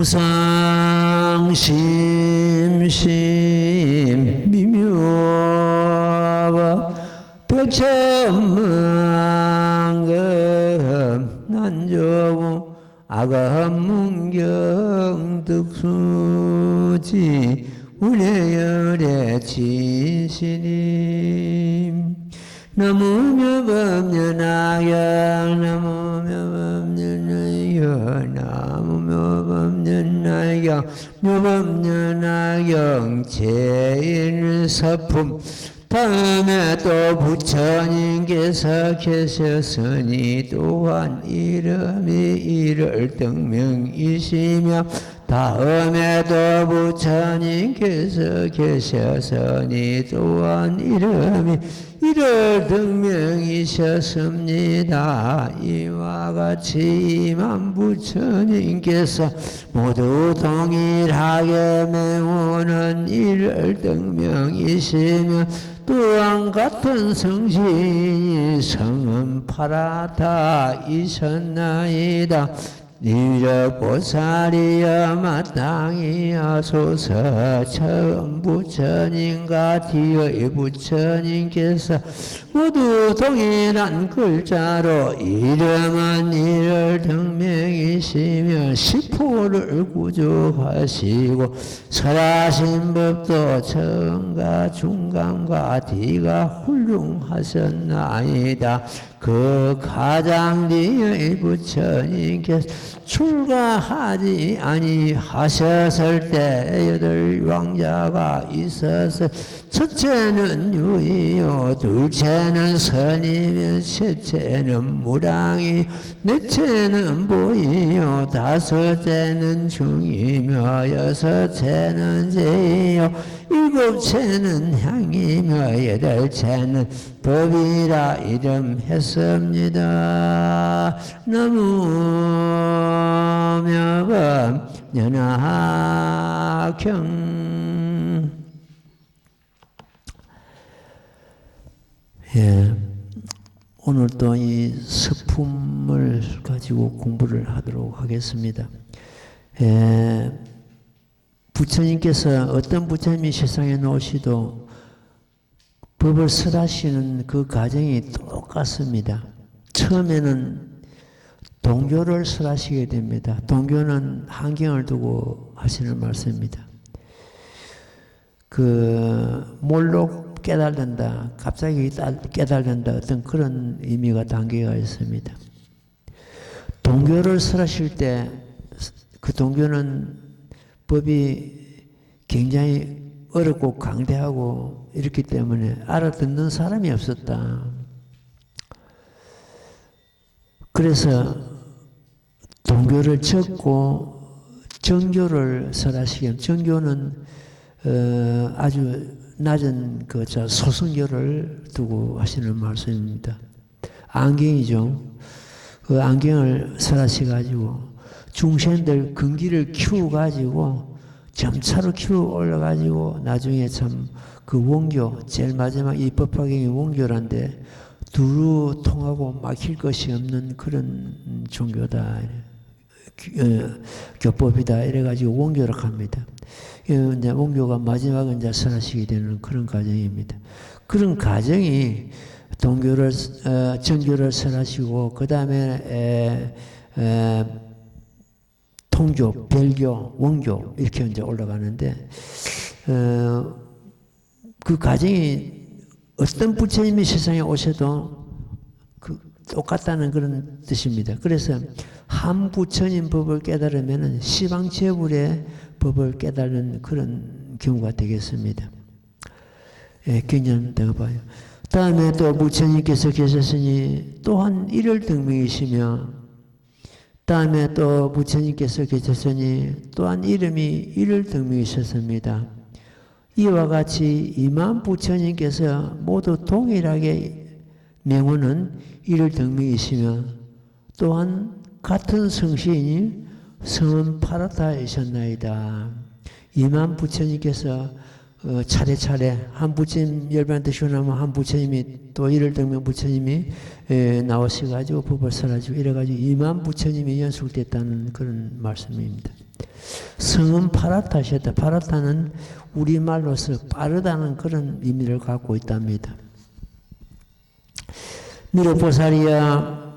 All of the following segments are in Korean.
상심심 미묘와 백천만금 난조부 아감문경 득수지 우려열의 진실임 나무며 법년나경 나무며 법년나경 나무며 법년나경 묘법년나경 제일서품 다음에 또 부처님께서 계셨으니 또한 이름이 일월등명이시며 다음에 또 부처님께서 계셨으니 또한 이름이 일월등명이셨습니다. 이와 같이 이만 부처님께서 모두 동일하게 메우는 일월등명이시며 또한 같은 성신이 성은 파라다이셨나이다. 니적보살이여 마땅히 하소서. 처음 부처님과 뒤의 부처님께서 모두 동일한 글자로 이름은 일월등명이시며 시포를 구족하시고 설하신 법도 처음과 중간과 뒤가 훌륭하셨나이다. 그 가장 뒤의 부처님께서 출가하지 아니하셨을 때 여덟 왕자가 있어서 첫째는 유이요 둘째는 선이며 셋째는 무랑이 넷째는 보이요 다섯째는 중이며 여섯째는 제이요 일곱째는 향이며 여덟째는 법이라 이름했습니다. 나무며 법연하경. 예, 오늘 또 이 서품을 가지고 공부를 하도록 하겠습니다. 예, 부처님께서 어떤 부처님이 세상에 나오시도 법을 설하시는 그 과정이 똑같습니다. 처음에는 동교를 설하시게 됩니다. 동교는 한경을 두고 하시는 말씀입니다. 몰록 깨달는다, 갑자기 깨달는다, 어떤 그런 의미가 담겨가 있습니다. 동교를 설하실 때 그 동교는 법이 굉장히 어렵고 강대하고 이렇기 때문에 알아듣는 사람이 없었다. 그래서 동교를 적고 정교를 설하시게, 정교는 아주 낮은 소승교를 두고 하시는 말씀입니다. 안경이죠. 그 안경을 설하셔가지고 중생들 근기를 키워가지고 점차로 키워 올라가지고 나중에 참 그 원교, 제일 마지막 이 법화경이 원교란데 두루 통하고 막힐 것이 없는 그런 종교다. 교법이다. 이래가지고 원교로 갑니다. 이제 원교가 마지막은 이제 설하시게 되는 그런 과정입니다. 그런 과정이 동교를, 정교를 설하시고, 그 다음에, 통교, 별교, 원교, 이렇게 이제 올라가는데, 그 과정이 어떤 부처님이 세상에 오셔도 똑같다는 그런 뜻입니다. 그래서 한 부처님 법을 깨달으면 시방제불의 법을 깨달는 그런 경우가 되겠습니다. 예, 경전되어 봐요. 다음에 또 부처님께서 계셨으니 또한 일월등명이시며, 다음에 또 부처님께서 계셨으니 또한 이름이 일월등명이셨습니다. 이와 같이 이만 부처님께서 모두 동일하게 명호는 일월등명이시며 또한 같은 성신이 성은 파라다이셨나이다. 이만 부처님께서 차례차례 한 부처님 열반 드시고 나면 한 부처님이 또 일월등명 부처님이 나오셔가지고 법을 설하시고 이래가지고 2만 부처님이 연속됐다는 그런 말씀입니다. 성은 파라타시였다. 파라타는 우리말로서 빠르다는 그런 의미를 갖고 있답니다. 미륵보살이야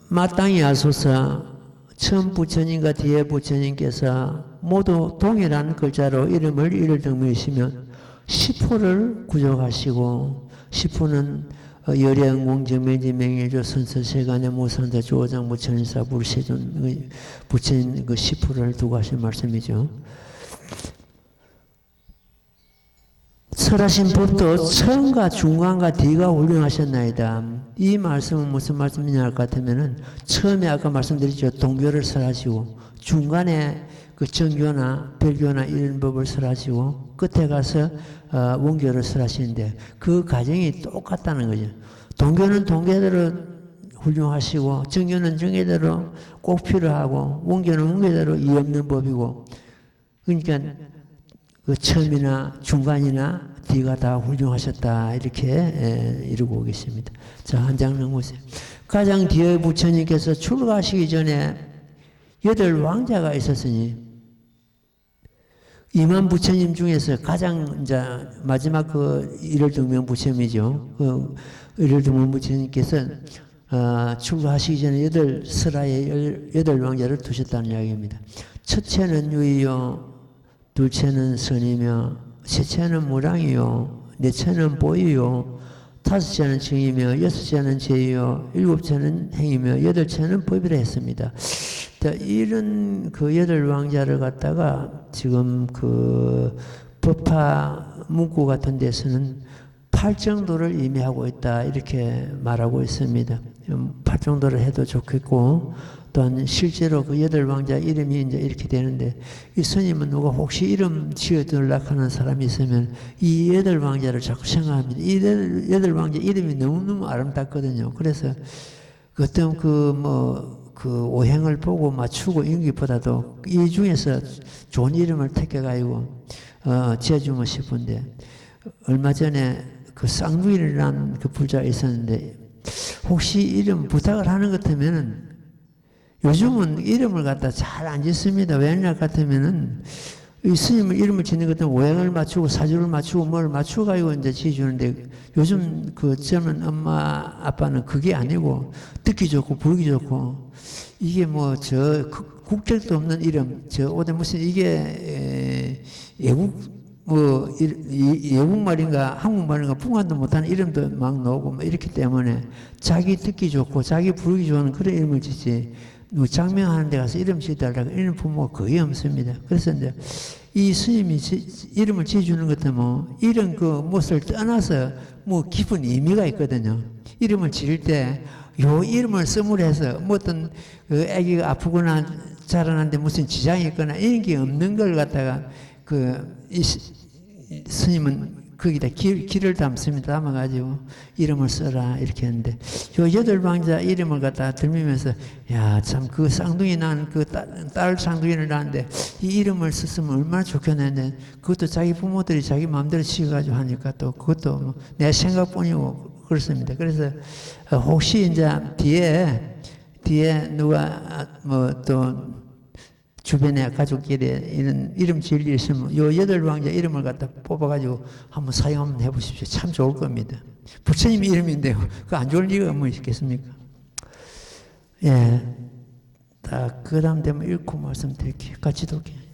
마땅히 하소서. 처음 부처님과 뒤에 부처님께서 모두 동일한 글자로 이름을 일등명이시면 시포를 구족하시고, 시포는 여령, 공정명지, 명예조, 선서세간의 모산자, 조장, 부처님사, 불세존, 부처님 그 시포를 두고 하신 말씀이죠. 설하신 법도 처음과 중간과 뒤가 훌륭하셨나이다. 이 말씀은 무슨 말씀이냐 할 것 같으면은, 처음에 아까 말씀드렸죠. 동교를 설하시고, 중간에 그 정교나 별교나 이런 법을 설하시고, 끝에 가서 원교를 설하시는데, 그 과정이 똑같다는 거죠. 동교는 동교대로 훌륭하시고, 정교는 정교대로 꼭 필요하고, 원교는 원교대로 이 없는 법이고, 그러니까 그 처음이나 중간이나 뒤가 다 훌륭하셨다, 이렇게 이루고 계십니다. 자, 한 장 넘으세요. 가장 뒤에 부처님께서 출가하시기 전에 8 왕자가 있었으니, 임한 부처님 중에서 가장 이제 마지막 그 일월등명 부처님이죠. 그 일월등명 부처님께서 출가하시기 전에 8 설하에 8 왕자를 두셨다는 이야기입니다. 첫째는 유이요, 둘째는 선이며, 셋째는 무랑이요, 넷째는 보이요, 다섯째는 정이며, 여섯째는 제이요, 일곱째는 행이며, 여덟째는 법이라 했습니다. 이런 그 8 왕자를 갖다가 지금 그 법화 문구 같은 데서는 8정도를 의미하고 있다, 이렇게 말하고 있습니다. 8정도를 해도 좋겠고, 또한 실제로 그 8 왕자 이름이 이제 이렇게 되는데, 이 스님은 누가 혹시 이름 지어들려고 하는 사람이 있으면 이 8 왕자를 자꾸 생각합니다. 이 8 왕자 이름이 너무너무 아름답거든요. 그래서 어떤 그 오행을 보고 맞추고 이런 것보다도 이 중에서 좋은 이름을 택해가지고 지어주고 싶은데, 얼마 전에 그 쌍둥이라는 그 불자가 있었는데, 혹시 이름 부탁을 하는 것 같으면은, 요즘은 이름을 갖다 잘 안 짓습니다. 왜냐 같으면은, 이 스님을 이름을 짓는 것은 오행을 맞추고 사주를 맞추고 뭘 맞추어가지고 이제 지어주는데, 요즘 그 젊은 엄마 아빠는 그게 아니고 듣기 좋고 부르기 좋고, 이게 뭐 저 국적도 없는 이름, 저 어디 무슨 이게 외국말인가 한국말인가 풍한도 못하는 이름도 막 나오고 막 이렇기 때문에 자기 듣기 좋고 자기 부르기 좋은 그런 이름을 짓지, 장명하는 데 가서 이름 지어달라고 이런 부모가 거의 없습니다. 그래서 이제 이 스님이 이름을 지어주는 것도 뭐 이런 그 무엇을 떠나서 뭐 깊은 의미가 있거든요. 이름을 지을 때 요 이름을 써무려 해서 뭐 어떤 그 아기가 아프거나 자라는데 무슨 지장이 있거나 이런 게 없는 걸 갖다가 이 스님은 거기다 길을 담습니다. 담아가지고 이름을 써라 이렇게 했는데, 요 8 왕자 이름을 갖다 들으면서, 야, 참 그 쌍둥이 난 그 딸 쌍둥이를 낳았는데 이 이름을 썼으면 얼마나 좋겠는데, 그것도 자기 부모들이 자기 마음대로 지어가지고 하니까 또 그것도 뭐 내 생각뿐이고 그렇습니다. 그래서 혹시 이제 뒤에 누가 뭐 또 주변에 가족끼리 이런 이름 지을 일 있으면 요 8 왕자 이름을 갖다 뽑아가지고 한번 사용 한번 해보십시오. 참 좋을 겁니다. 부처님 이름인데요. 그 안 좋을 리가 뭐 있겠습니까? 예. 그 다음 되면 읽고 말씀드릴게요. 같이 돕게.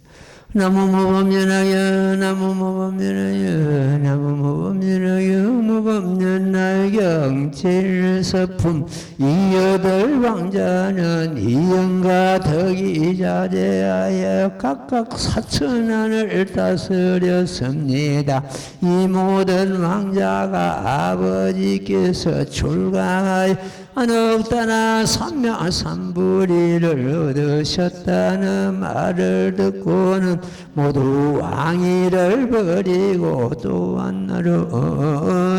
나무모범연하여 나무모범연하여 나무모범연하여 무범연날경 제일서품 이 8 왕자는 이영과 덕이 자제하여 각각 4천안을 다스렸습니다. 이 모든 왕자가 아버지께서 출가하여 넉다나 삼명삼부리를 얻으셨다는 말을 듣고는 모두 왕위를 버리고 또한 나를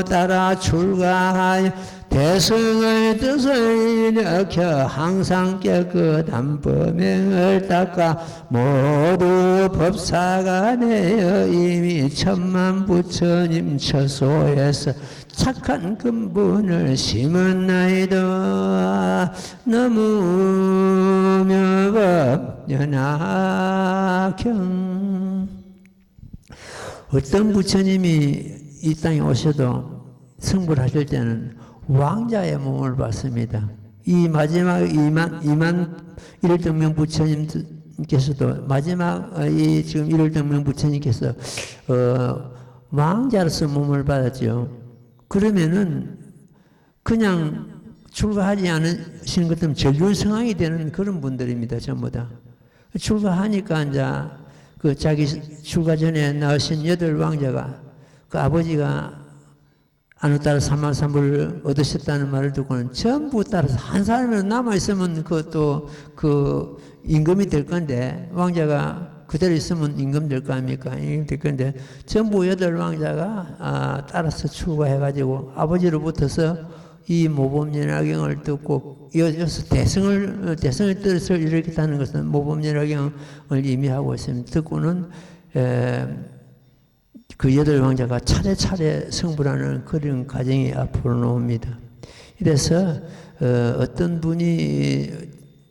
따라 출가하여 대승의 뜻을 일으켜 항상 깨끗한 범행을 닦아 모두 법사가 되어 이미 천만 부처님 처소에서 착한 근본을 심었나이다. 너무며 법연하경. 어떤 부처님이 이 땅에 오셔도 성불 하실 때는 왕자의 몸을 받습니다. 이 마지막 2만 1등명 부처님께서도 마지막 이 지금 1등명 부처님께서 왕자로서 몸을 받았죠. 그러면은 그냥 출가하지 않으시는 것들은 전륜성왕이 되는 그런 분들입니다. 전부 다. 출가하니까 이제 그 자기 출가 전에 낳으신 8왕자가 그 아버지가 안우 따라 삼만삼불을 얻으셨다는 말을 듣고는 전부 따라서 한 사람이라도 남아있으면 그것도 그 임금이 될 건데, 왕자가 그대로 있으면 임금 될 거 아닙니까? 임금 될 건데, 전부 8왕자가 따라서 출가해가지고 아버지로부터서 이 모범연화경을 듣고 이어서 대성을 뜻을 일으켰다는 것은 모범연화경을 의미하고 있습니다. 듣고는 그 8왕자가 차례차례 성불하는 그런 과정이 앞으로 나옵니다. 이래서 어떤 분이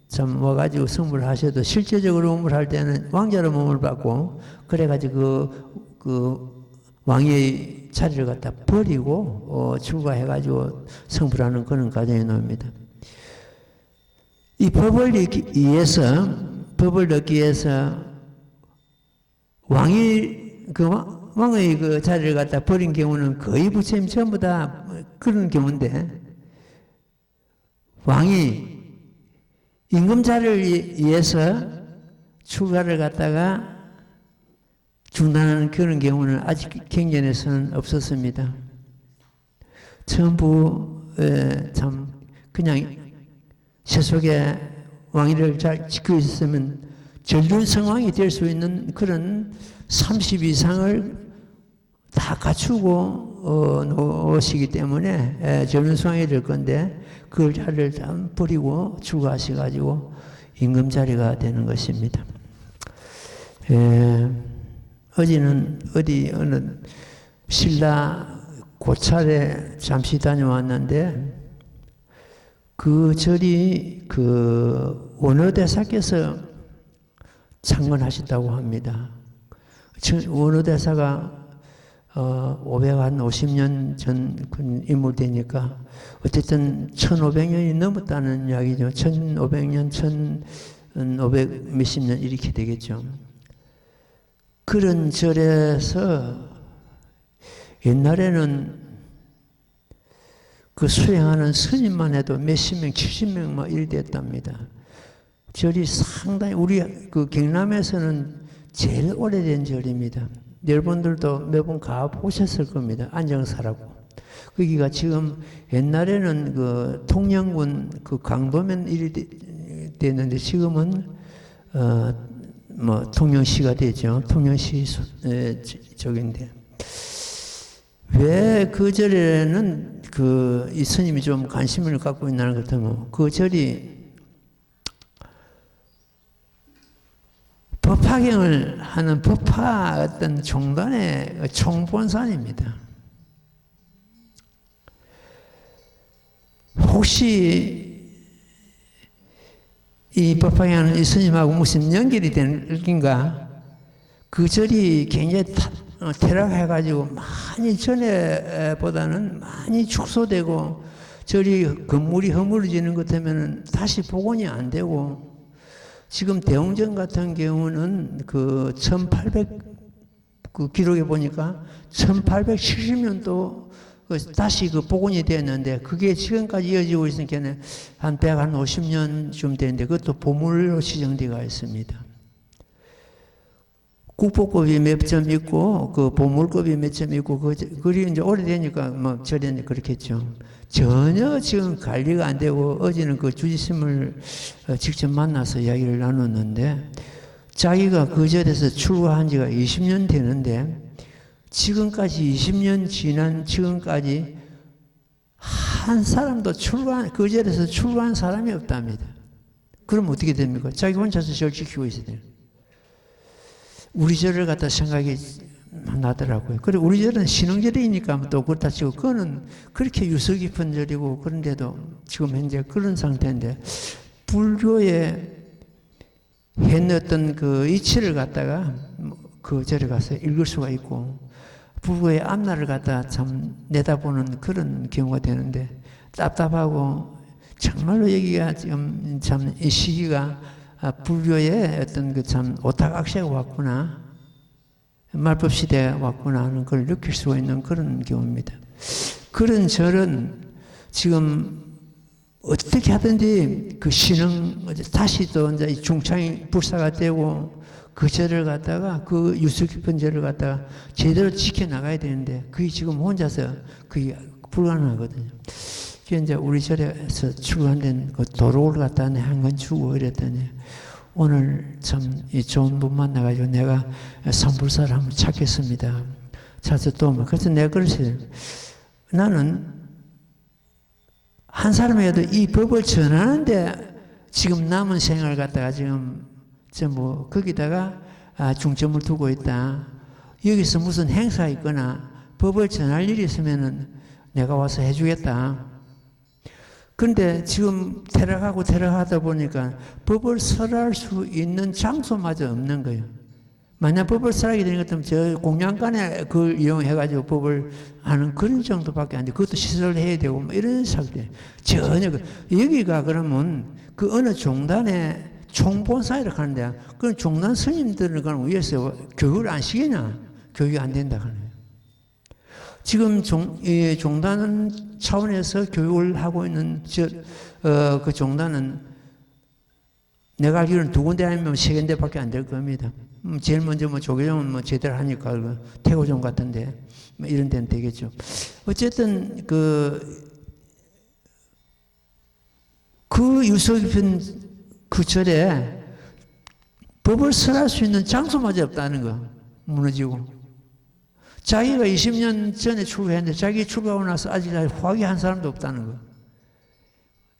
참 와가지고 성불을 하셔도 실제적으로 몸을 할 때는 왕자로 몸을 받고, 그래가지고 그 왕의 자리를 갖다 버리고 출가해가지고 성불하는 그런 과정이 나옵니다. 이 법을 얻기 위해서 왕의 그 자리를 갖다 버린 경우는 거의 부처님 전부 다 그런 경우인데, 왕이 임금 자리를 위해서 출가를 갖다가 중단하는 그런 경우는 아직 경전에서는 없었습니다. 전부 참 그냥 세속에 왕위를 잘 지키고 있으면 전륜성왕이 될 수 있는 그런 30 이상을 다 갖추고 오시기 때문에 전륜성왕이 될 건데, 그 자리를 다 버리고 출가하셔가지고 임금 자리가 되는 것입니다. 어제는 어느 신라 고찰에 잠시 다녀왔는데, 그 절이 그 원어대사께서 창건하셨다고 합니다. 원어대사가 550년 전 인물되니까 어쨌든 1500년이 넘었다는 이야기죠. 1500년, 1500 몇십 년 이렇게 되겠죠. 그런 절에서 옛날에는 그 수행하는 스님만 해도 몇십 명, 70명 막 이리 됐답니다. 절이 상당히 우리 그 경남에서는 제일 오래된 절입니다. 여러분들도 몇 번 가보셨을 겁니다. 안정사라고. 거기가 지금 옛날에는 그 통영군 그 강도면 일이 됐는데 지금은 뭐 통영시가 되죠. 통영시 쪽인데, 왜 그 절에는 이 스님이 좀 관심을 갖고 있다는 것 같으면, 그 절이 법화경을 하는 법화 어떤 종단의 총본산입니다. 혹시 이 법화경은 이 스님하고 무슨 연결이 되는가? 그 절이 굉장히 퇴락해가지고 많이 전에보다는 많이 축소되고, 절이 건물이 허물어지는 것 때문에 다시 복원이 안 되고, 지금 대웅전 같은 경우는 그 1800 그 기록에 보니까 1870년도 다시 그 복원이 되었는데, 그게 지금까지 이어지고 있으니까 한 150년쯤 되는데, 그것도 보물로 지정되어 있습니다. 국보급이 몇 점 있고, 그 보물급이 몇 점 있고, 그리 이제 오래되니까 막 절에 그렇겠죠. 전혀 지금 관리가 안 되고, 어제는 그 주지스님을 직접 만나서 이야기를 나눴는데, 자기가 그 절에서 출가한 지가 20년 되는데, 지금까지 20년 지난 지금까지 한 사람도 그 절에서 출가한 사람이 없답니다. 그럼 어떻게 됩니까? 자기 혼자서 절 지키고 있어야 돼요. 우리 절을 갖다 생각이 나더라고요. 그리고 우리 절은 신흥절이니까 또 그렇다 치고 그거는 그렇게 유서 깊은 절이고 그런데도 지금 현재 그런 상태인데 불교에 해놨던 그 이치를 갖다가 그 절에 가서 읽을 수가 있고 불교의 앞날을 갖다 참 내다보는 그런 경우가 되는데 답답하고 정말로 여기가 지금 참 이 시기가 불교의 어떤 그 참 오탁악시가 왔구나. 말법 시대가 왔구나 하는 걸 느낄 수가 있는 그런 경우입니다. 그런 절은 지금 어떻게 하든지 그 신흥, 다시 또 이제 중창이 불사가 되고 그 절을 갖다가 그 유수 깊은 절을 갖다가 제대로 지켜나가야 되는데 그게 지금 혼자서 그게 불가능하거든요. 그게 이제 우리 절에서 출간된 그 도록을 갖다 한 건 주고 이랬더니 오늘 참 이 좋은 분 만나가지고 내가 선불사를 한번 찾겠습니다. 찾아서 또 그래서 내가 그랬어요. 나는 한 사람에게도 이 법을 전하는데 지금 남은 생을 갖다가 지금 전부 거기다가 중점을 두고 있다. 여기서 무슨 행사가 있거나 법을 전할 일이 있으면은 내가 와서 해주겠다. 그런데 지금 태락하다 보니까 법을 설할 수 있는 장소마저 없는 거예요. 만약 법을 설하게 되는 것 같으면 저 공양간에 그걸 이용해가지고 법을 하는 그런 정도밖에 안 돼. 그것도 시설을 해야 되고 뭐 이런 사람들 전혀 여기가 그러면 그 어느 종단에 총본사 이렇게 하는데 그런 종단 스님들은 그럼 위에서 교육을 안 시키냐? 교육이 안 된다 하는 거예요. 지금 종단 차원에서 교육을 하고 있는 그 종단은 내가 알기로는 2군데 아니면 3군데밖에 안 될 겁니다. 제일 먼저 뭐 조계종은 뭐 제대로 하니까 태고종 같은데 뭐 이런 데는 되겠죠. 어쨌든 그 유서 깊은 그 절에 법을 설할 수 있는 장소마저 없다는 거. 무너지고. 자기가 20년 전에 출가했는데 자기 출가하고 나서 아직까지 화기한 사람도 없다는 거.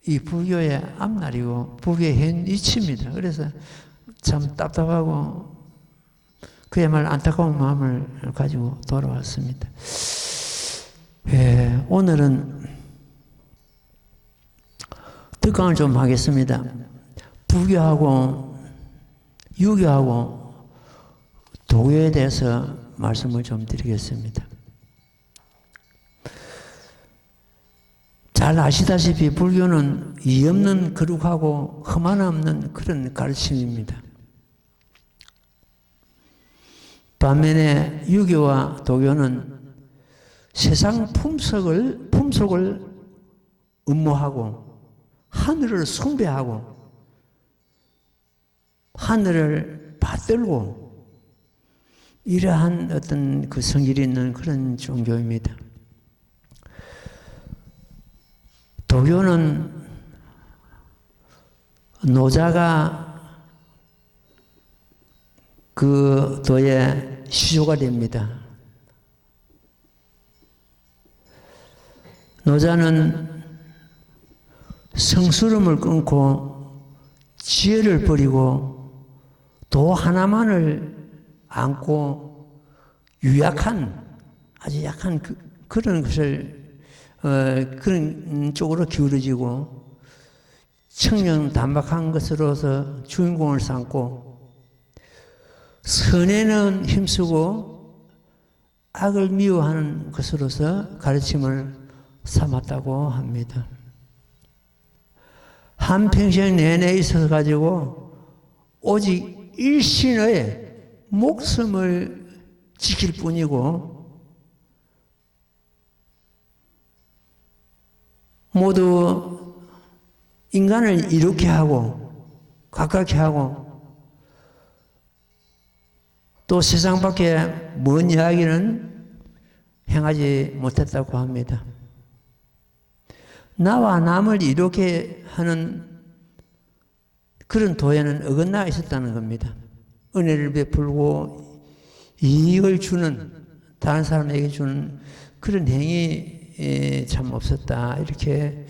이 불교의 앞날이고 불교의 현 이치입니다. 그래서 참 답답하고 그야말로 안타까운 마음을 가지고 돌아왔습니다. 오늘은 득강을 좀 하겠습니다. 불교하고 유교하고 도교에 대해서 말씀을 좀 드리겠습니다. 잘 아시다시피 불교는 이 없는 거룩하고 흠 하나 없는 그런 가르침입니다. 반면에 유교와 도교는 세상 품속을 음모하고 하늘을 숭배하고 하늘을 받들고 이러한 어떤 그 성질이 있는 그런 종교입니다. 도교는 노자가 그 도의 시조가 됩니다. 노자는 성스러움을 끊고 지혜를 버리고 도 하나만을 안고 유약한 아주 약한 그런 것을 그런 쪽으로 기울어지고 청정 단박한 것으로서 주인공을 삼고 선에는 힘쓰고 악을 미워하는 것으로서 가르침을 삼았다고 합니다. 한평생 내내 있어 가지고 오직 일신의 목숨을 지킬 뿐이고 모두 인간을 이롭게 하고 가깝게 하고 또 세상 밖에 먼 이야기는 행하지 못했다고 합니다. 나와 남을 이롭게 하는 그런 도에는 어긋나가 있었다는 겁니다. 은혜를 베풀고 이익을 주는 다른 사람에게 주는 그런 행위 참 없었다 이렇게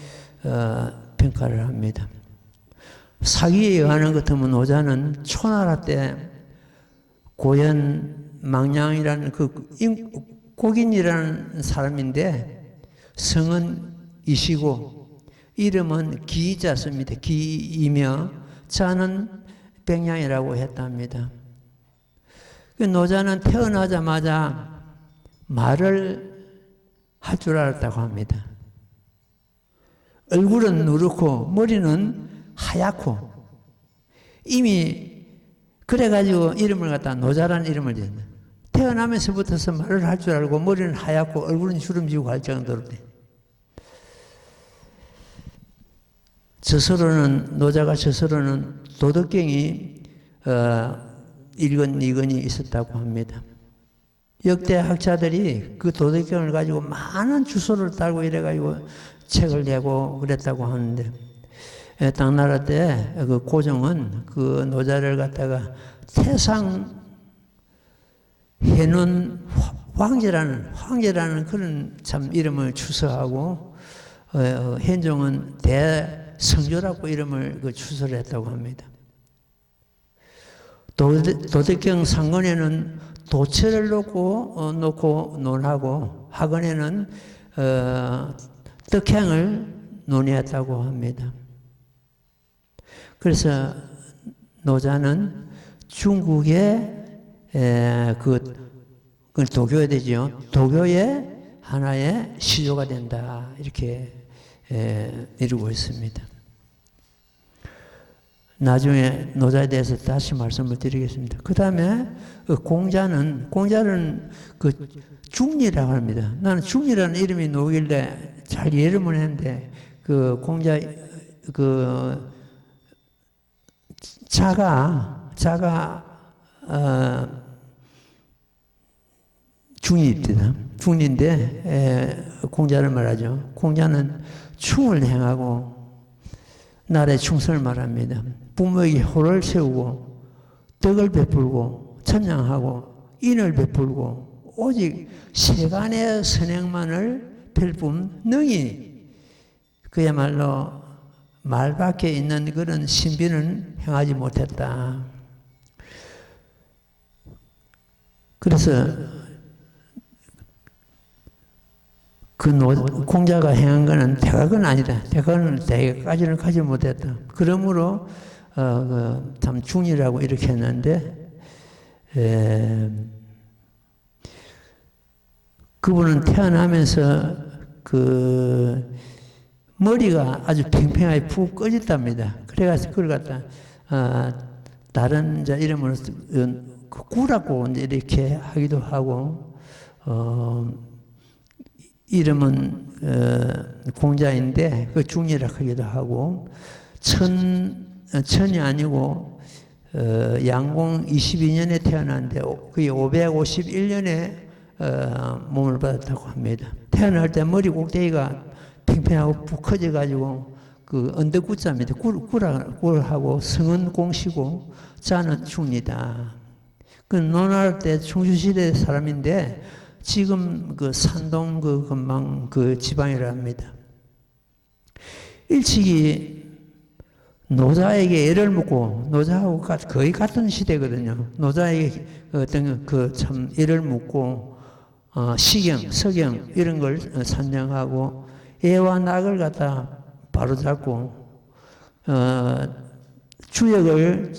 평가를 합니다. 사기에 의하는 것 같으면 노자는 초나라 때 고연 망량이라는 곡인이라는 사람인데 성은 이시고 이름은 기자습니다. 기이며 자는 백냥이라고 했답니다. 그 노자는 태어나자마자 말을 할 줄 알았다고 합니다. 얼굴은 누렇고 머리는 하얗고 이미 그래가지고 이름을 갖다 노자라는 이름을 지었다. 태어나면서부터 말을 할 줄 알고 머리는 하얗고 얼굴은 주름지고 할 정도로 돼. 노자가 저서로는 도덕경이 일권이권이 있었다고 합니다. 역대 학자들이 그 도덕경을 가지고 많은 주소를 달고 이래가지고 책을 내고 그랬다고 하는데, 당나라 때 그 고종은 그 노자를 갖다가 태상 해눈 황제라는 그런 참 이름을 추서하고, 현종은 대성조라고 이름을 추서를 했다고 합니다. 도덕경 상권에는 도체를 놓고 논하고 학원에는 덕행을 논의했다고 합니다. 그래서 노자는 중국의 그 도교에 되죠. 도교의 하나의 시조가 된다. 이렇게 이루고 있습니다. 나중에 노자에 대해서 다시 말씀을 드리겠습니다. 그 다음에 공자는 그 중리라고 합니다. 나는 중리라는 이름이 나오길래 잘 이해를 못했는데, 그 공자, 자가, 중리입니다. 중리인데, 공자를 말하죠. 공자는 충을 행하고, 나라의 충성을 말합니다. 부모에게 호를 세우고 덕을 베풀고 천냥하고 인을 베풀고 오직 세간의 선행만을 펼뿐 능히 그야말로 말 밖에 있는 그런 신비는 행하지 못했다. 그래서 공자가 행한 것은 대각은 아니다. 대각까지는 가지 못했다. 그러므로 참 중이라고 이렇게 했는데, 그분은 태어나면서 그 머리가 아주 팽팽하게 푹 꺼졌답니다. 그래가지고 그걸 갖다 다른 이름으로 구라고 이렇게 하기도 하고, 이름은 공자인데 그 중이라 하기도 하고, 천이 아니고 양공 22년에 태어났는데 그게 551년에 몸을 받았다고 합니다. 태어날 때 머리 꼭대기가 팽팽하고 푹 커져가지고 그 언덕구자입니다. 굴하고 성은 공시고 자는 중이다. 그 노나라 때 충주시대 사람인데 지금 그 산동 그 근방 그 지방이라 합니다. 일찍이 노자에게 애를 묻고, 노자하고 거의 같은 시대거든요. 노자에게 어떤 그 참 애를 묻고, 시경, 서경 이런 걸 산정하고, 애와 낙을 갖다 바로잡고, 주역을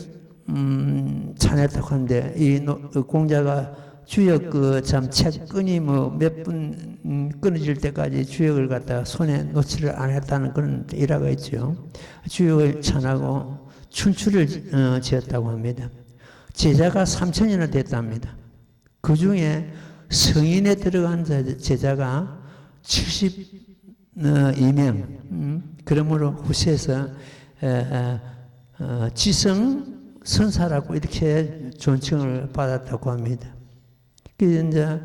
차냈다고 하는데, 이 공자가 주역 책 끈이 몇 분 끊어질 때까지 주역을 갖다가 손에 놓지를 않았다는 그런 일화가 있죠. 주역을 찬하고 춘추를 지었다고 합니다. 제자가 3천이나 됐답니다. 그 중에 성인에 들어간 제자가 72명. 그러므로 후세에서 지성 선사라고 이렇게 존칭을 받았다고 합니다. 이제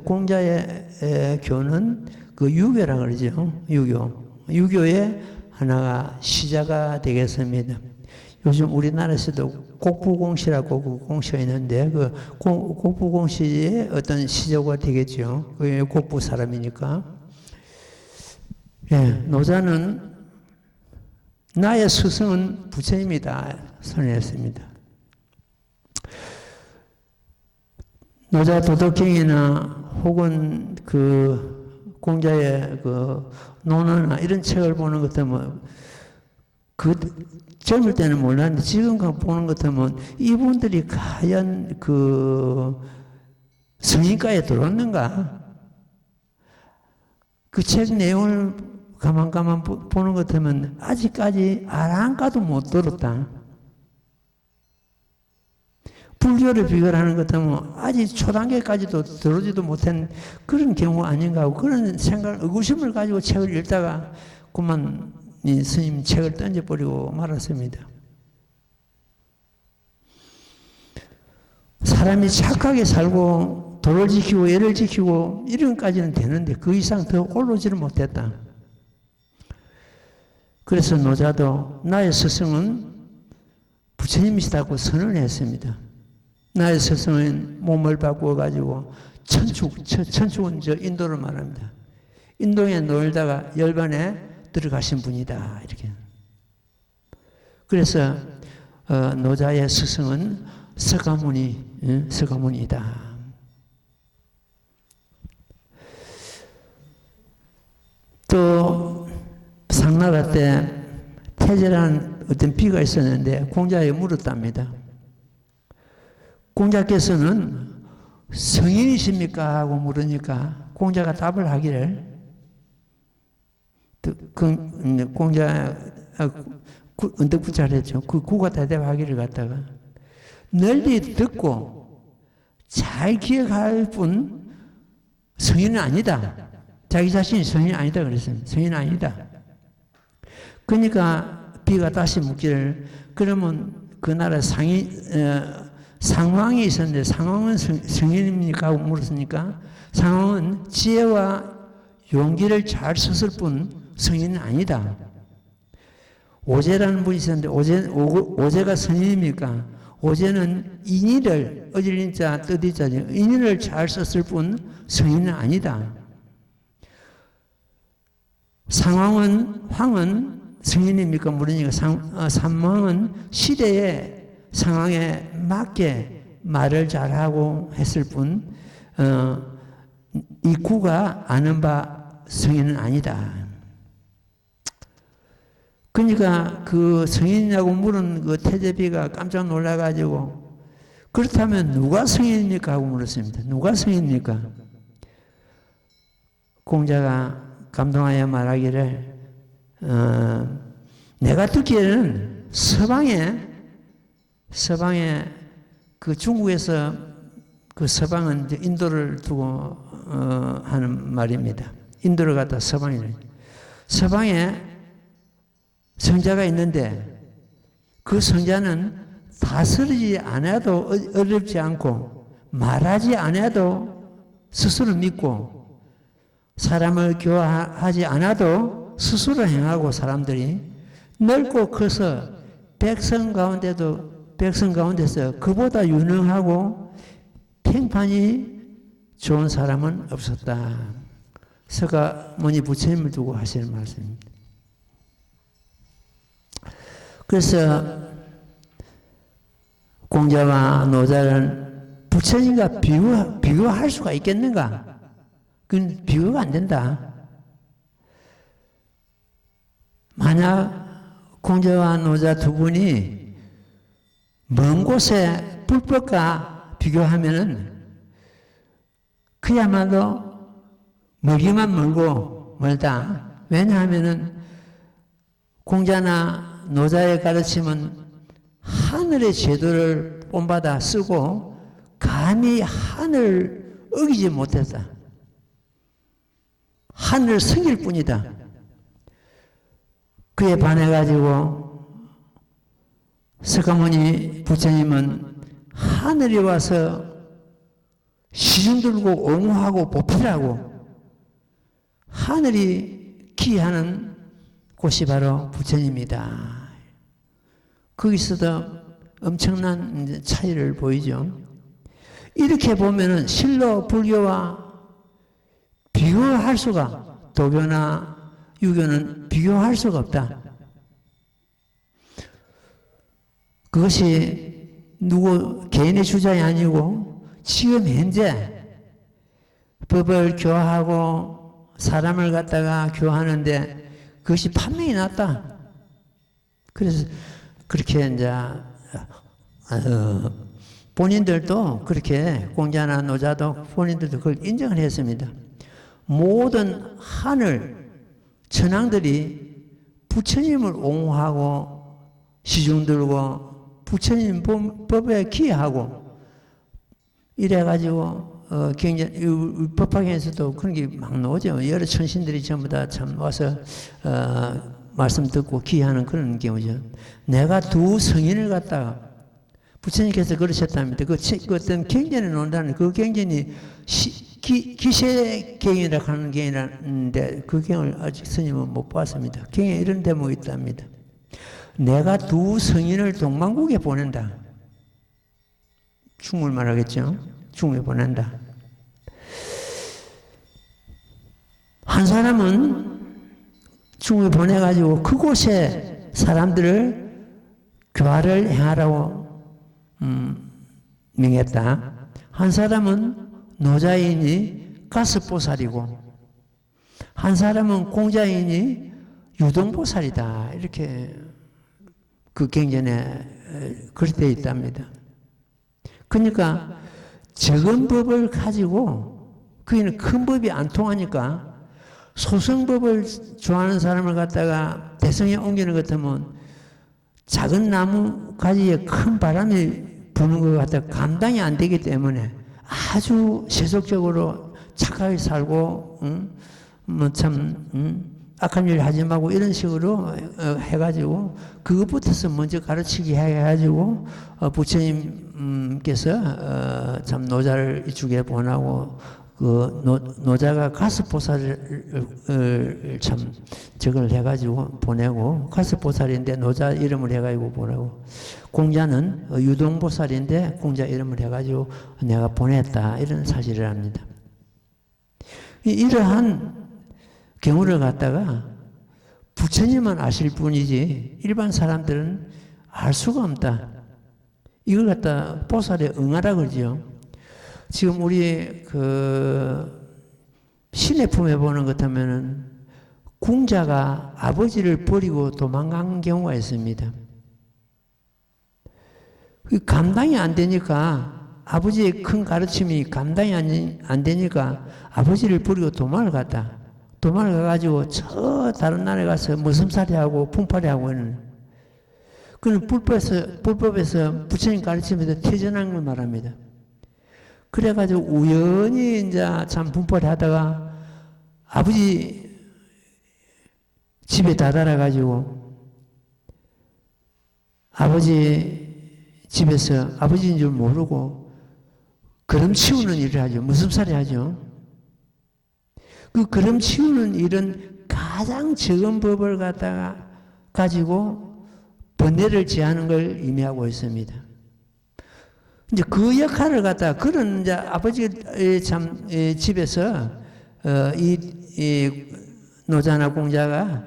공자의 교는 그 유교라고 그러죠. 유교의 하나가 시자가 되겠습니다. 요즘 우리나라에서도 곡부공시라고 공시가 있는데 그 곡부공시의 어떤 시조가 되겠죠. 그 곡부 사람이니까. 노자는 나의 스승은 부처님이다 선언했습니다. 노자 도덕경이나 혹은 그 공자의 그 논어나 이런 책을 보는 것 같으면 그 젊을 때는 몰랐는데 지금 보는 것 같으면 이분들이 과연 그 성인과에 들었는가? 그 책 내용을 가만 보는 것 같으면 아직까지 아랑까도 못 들었다. 불교를 비교하는 것 같으면 아직 초단계까지도 들어오지도 못한 그런 경우 아닌가 하고 그런 생각, 의구심을 가지고 책을 읽다가 그만 이 스님 책을 던져버리고 말았습니다. 사람이 착하게 살고 도를 지키고 예를 지키고 이런까지는 되는데 그 이상 더 올라오지를 못했다. 그래서 노자도 나의 스승은 부처님이시다고 선언했습니다. 나의 스승은 몸을 바꾸어 가지고 천축은 저 인도를 말합니다. 인도에 놀다가 열반에 들어가신 분이다 이렇게. 그래서 노자의 스승은 서가모니이다. 또 상나라 때 태제라는 어떤 비가 있었는데 공자에 물었답니다. 공자께서는 성인이십니까? 하고 물으니까 공자가 답을 하기를 공자 언덕부자를 했죠. 그 구가 대답하기를 갖다가 널리 듣고 잘 기억할 뿐 성인은 아니다. 자기 자신이 성인이 아니다 그랬어요. 성인은 아니다. 그러니까 비가 다시 묻기를 그러면 그 나라 상왕이 있었는데 상왕은 성인입니까? 하고 물었으니까 상왕은 지혜와 용기를 잘 썼을 뿐 성인은 아니다. 오제라는 분이 있었는데 오제가 성인입니까? 오제는 인의를 어질린자 뜻이자죠. 인의를 잘 썼을 뿐 성인은 아니다. 황은 성인입니까? 물으니까 삼왕은 시대에 상황에 맞게 말을 잘하고 했을 뿐 이 구가 아는 바 성인은 아니다. 그러니까 그 성인이냐고 물은 그 태제비가 깜짝 놀라가지고 그렇다면 누가 성인입니까? 하고 물었습니다. 누가 성인입니까? 공자가 감동하여 말하기를 내가 듣기에는 서방에 그 중국에서 그 서방은 인도를 두고 하는 말입니다. 인도를 갖다 서방이래. 서방에 성자가 있는데 그 성자는 다스리지 않아도 어렵지 않고 말하지 않아도 스스로 믿고 사람을 교화하지 않아도 스스로 행하고 사람들이 넓고 커서 백성 가운데서 그보다 유능하고 평판이 좋은 사람은 없었다. 서가모니 부처님을 두고 하시는 말씀입니다. 그래서 공자와 노자는 부처님과 비교할 수가 있겠는가? 그건 비교가 안 된다. 만약 공자와 노자 두 분이 먼 곳에 불법과 비교하면은 그야말로 멀기만 멀고 멀다. 왜냐하면은 공자나 노자의 가르침은 하늘의 제도를 본받아 쓰고 감히 하늘을 어기지 못했다. 하늘을 섬길 뿐이다. 그에 반해가지고 서가모니 부처님은 하늘이 와서 시중 들고 옹호하고 보필하고 하늘이 기하는 곳이 바로 부처님이다. 거기서도 엄청난 차이를 보이죠. 이렇게 보면은 실로 불교와 비교할 수가, 도교나 유교는 비교할 수가 없다. 그것이 누구 개인의 주장이 아니고 지금 현재 법을 교화하고 사람을 갖다가 교화하는데 그것이 판명이 났다. 그래서 그렇게 이제 본인들도 그렇게 공자나 노자도 본인들도 그걸 인정을 했습니다. 모든 하늘 천왕들이 부처님을 옹호하고 시중들고 부처님 법에 기하고 이래가지고 굉장히 법화경에서도 그런 게 막 나오죠. 여러 천신들이 전부 다 참 와서 말씀 듣고 기하는 그런 경우죠. 내가 두 성인을 갖다가 부처님께서 그러셨답니다. 그 어떤 경전에 논다는 그 경전이 기세경이라고 하는 경이라는데 그 경을 아직 스님은 못 봤습니다. 경에 이런 대목이 있답니다. 내가 두 성인을 동방국에 보낸다. 중국을 말하겠죠. 중국에 보낸다. 한 사람은 중국에 보내가지고 그곳에 사람들을 교화를 행하라고 명했다. 한 사람은 노자인이 가스보살이고 한 사람은 공자인이 유동보살이다. 이렇게 그 경전에 그렇게 되어 있답니다. 그러니까 적은 법을 가지고 그게는 큰 법이 안 통하니까 소승법을 좋아하는 사람을 갖다가 대성에 옮기는 것 같으면 작은 나무 가지에 큰 바람이 부는 것 같아 감당이 안 되기 때문에 아주 세속적으로 착하게 살고 뭐 참 악한 일 하지 말고 이런 식으로 해가지고 그것부터서 먼저 가르치게 해가지고 부처님께서 참 노자를 이쪽에 보내고 그 노자가 가스보살을 참 저걸 해가지고 보내고 가스보살인데 노자 이름을 해가지고 보내고 공자는 유동보살인데 공자 이름을 해가지고 내가 보냈다 이런 사실을 합니다. 이러한 경우를 갖다가 부처님만 아실 뿐이지 일반 사람들은 알 수가 없다. 이걸 갖다 보살에 응하라 그러죠. 지금 우리 그 신의 품에 보는 것 하면은 궁자가 아버지를 버리고 도망간 경우가 있습니다. 감당이 안 되니까 아버지의 큰 가르침이 감당이 안 되니까 아버지를 버리고 도망을 갔다. 도망을 가가지고 저 다른 나라에 가서 머슴살이 하고 풍파리 하고 있는 그는 불법에서 부처님 가르침에서 퇴전한 걸 말합니다. 그래가지고 우연히 이제 참 분파리 하다가 아버지 집에 다다라가지고 아버지 집에서 아버지인 줄 모르고 그럼 치우는 일을 하죠. 머슴살이 하죠. 그 그럼 치우는 일은 가장 적은 법을 갖다가 가지고 번뇌를 제하는 걸 의미하고 있습니다. 이제 그 역할을 갖다가 그런 이제 아버지 참 집에서 이 노자나 공자가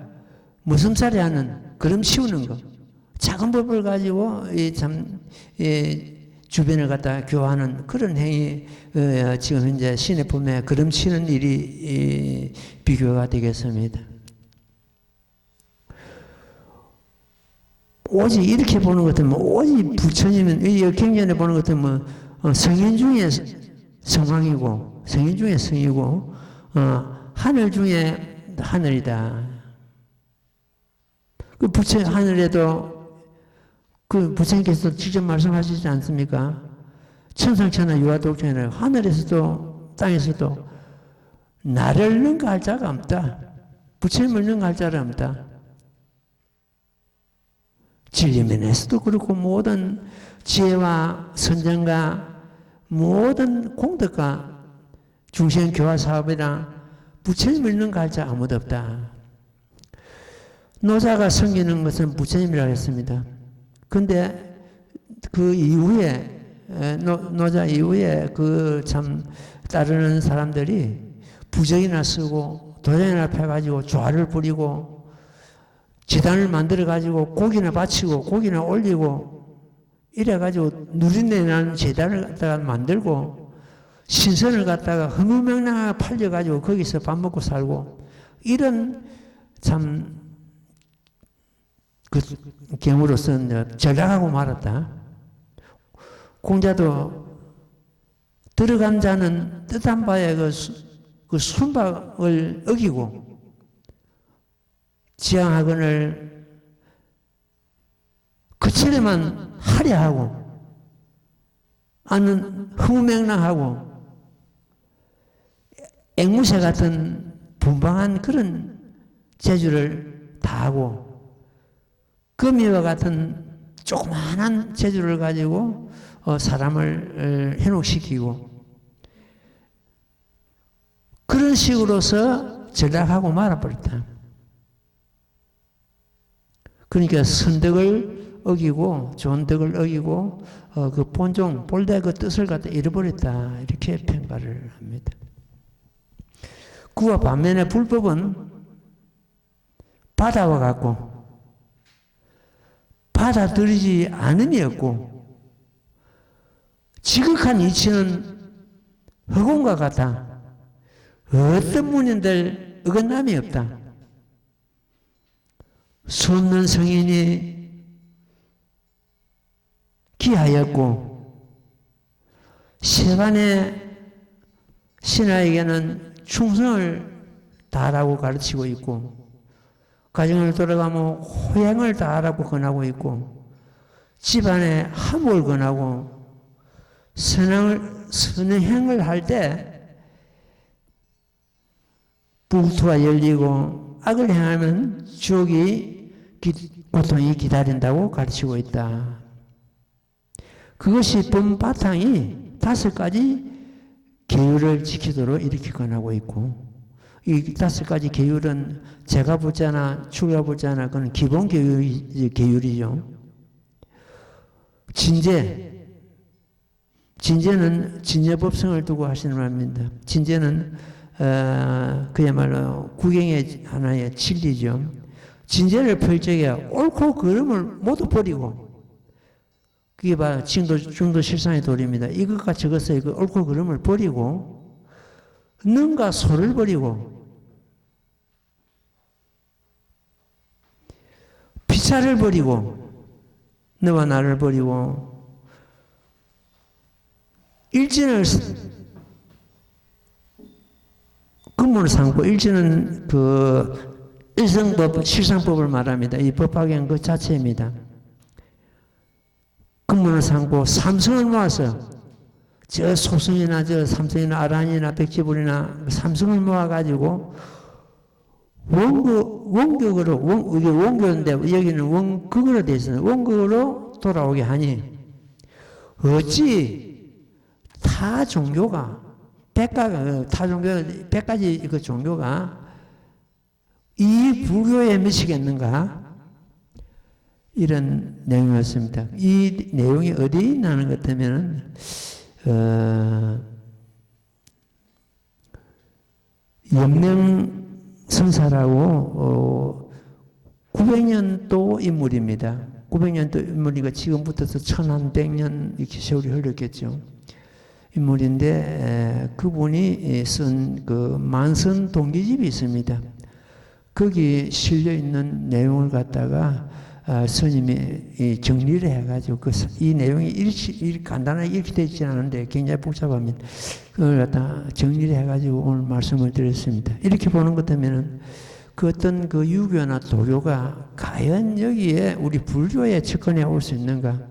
머슴살이 하는 그럼 치우는 거 작은 법을 가지고 참 주변을 갖다가 교화하는 그런 행위 지금 현재 신의 품에 그럼 치는 일이 비교가 되겠습니다. 오직 이렇게 보는 것 같으면 오직 부처님은 이 경전에 보는 것 같으면 성인 중에 성왕이고 성인 중에 성이고 하늘 중에 하늘이다. 그 부처 하늘에도 그 부처님께서 직접 말씀하시지 않습니까? 천상천하 유아독존이라 하늘에서도 땅에서도 나를 능가할 자가 없다. 부처님을 능가할 자가 없다. 진리면에서도 그렇고 모든 지혜와 선정과 모든 공덕과 중생 교화 사업이나 부처님을 능가할 자 아무도 없다. 노자가 섬기는 것은 부처님이라고 했습니다. 근데 그 이후에 노자 이후에 그 참 따르는 사람들이 부적이나 쓰고 도장이나 펴가지고 조화를 부리고 제단을 만들어가지고 고기나 바치고 고기나 올리고 이래가지고 누린내 나는 제단을 갖다가 만들고 신선을 갖다가 허무맹랑하게 팔려가지고 거기서 밥 먹고 살고 이런 참 그 경우로서 전락하고 말았다. 공자도 들어간 자는 뜻한 바에 그 순박을 어기고 지향하거늘 그 차례만 하려 하고 아는 허무맹랑하고 앵무새 같은 분방한 그런 재주를 다하고 거미와 같은 조그마한 재주를 가지고 사람을 현혹시키고 그런 식으로서 전락하고 말아버렸다. 그러니까 선덕을 어기고 좋은 덕을 어기고 그 본종 본래 그 뜻을 갖다 잃어버렸다 이렇게 평가를 합니다. 그와 반면에 불법은 바다와 같고 받아들이지 않음이 없고 지극한 이치는 허공과 같아 어떤 문인들 어긋남이 없다. 수없는 성인이 기하였고 세간의 신하에게는 충성을 다하라고 가르치고 있고 가정을 돌아가면 호양을 다하라고 권하고 있고 집안에 화목을 권하고 선행을 할 때 불투가 열리고 악을 행하면 지옥이 고통이 기다린다고 가르치고 있다. 그것이 본 바탕이 5가지 계율을 지키도록 이렇게 권하고 있고 이 5가지 계율은 제가부자나 출가부자나 그건 기본 계율이죠. 진제는 진제법성을 두고 하시는 말입니다. 진제는 그야말로 구경의 하나의 진리죠. 진제를 펼 적에 옳고 그름을 모두 버리고 그게 바로 중도 실상의 도리입니다. 이것과 저것의 그 옳고 그름을 버리고 능과 소를 버리고 피차를 버리고 너와 나를 버리고 일진을 근본을 삼고 일진은 그 일성법, 실상법을 말합니다. 이 법화경 그 자체입니다. 근본을 삼고 삼성을 모아서 저 소성이나 저 삼성이나 아란이나 백지불이나 삼성을 모아가지고 원격으로, 이게 원격인데 여기는 원극으로 되어 있어요. 원극으로 돌아오게 하니 어찌 타 종교가 타 종교 100가지 그 종교가 이 불교에 미치겠는가? 이런 내용이었습니다. 이 내용이 어디 있나는 것 같으면 염명성사라고 900년도 인물입니다. 900년도 인물이니까 지금부터서 1100년 이렇게 세월이 흘렀겠죠. 인물인데 그분이 쓴 그 만선 동기집이 있습니다. 거기 실려 있는 내용을 갖다가 스님이 정리를 해가지고 이 내용이 간단하게 이렇게 되어 있지 않은데 굉장히 복잡합니다. 그걸 갖다 정리를 해가지고 오늘 말씀을 드렸습니다. 이렇게 보는 것 같으면은 그 어떤 그 유교나 도교가 과연 여기에 우리 불교에 접근해 올 수 있는가?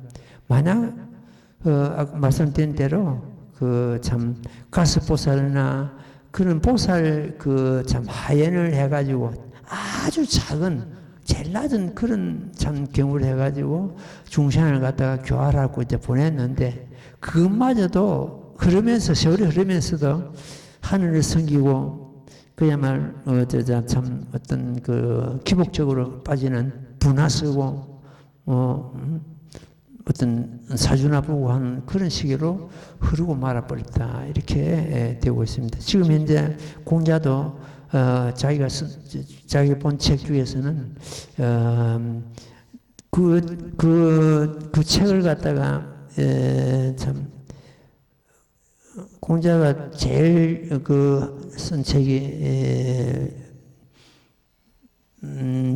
만약 아까 말씀드린 대로 그 참 가스보살이나 그런 보살 그 참 하연을 해가지고 아주 작은 제일 낮은 그런 참 경우를 해가지고 중생을 갖다가 교화하고 이제 보냈는데 그것마저도 흐르면서 세월이 흐르면서도 하늘을 섬기고 그야말로 참 어떤 그 기복적으로 빠지는 분화쓰고 어떤 사주나 보고 하는 그런 시기로 흐르고 말아버렸다 이렇게 되고 있습니다. 지금 현재 공자도 자기가 본 책 중에서는 그 책을 갖다가 참 공자가 제일 쓴 책이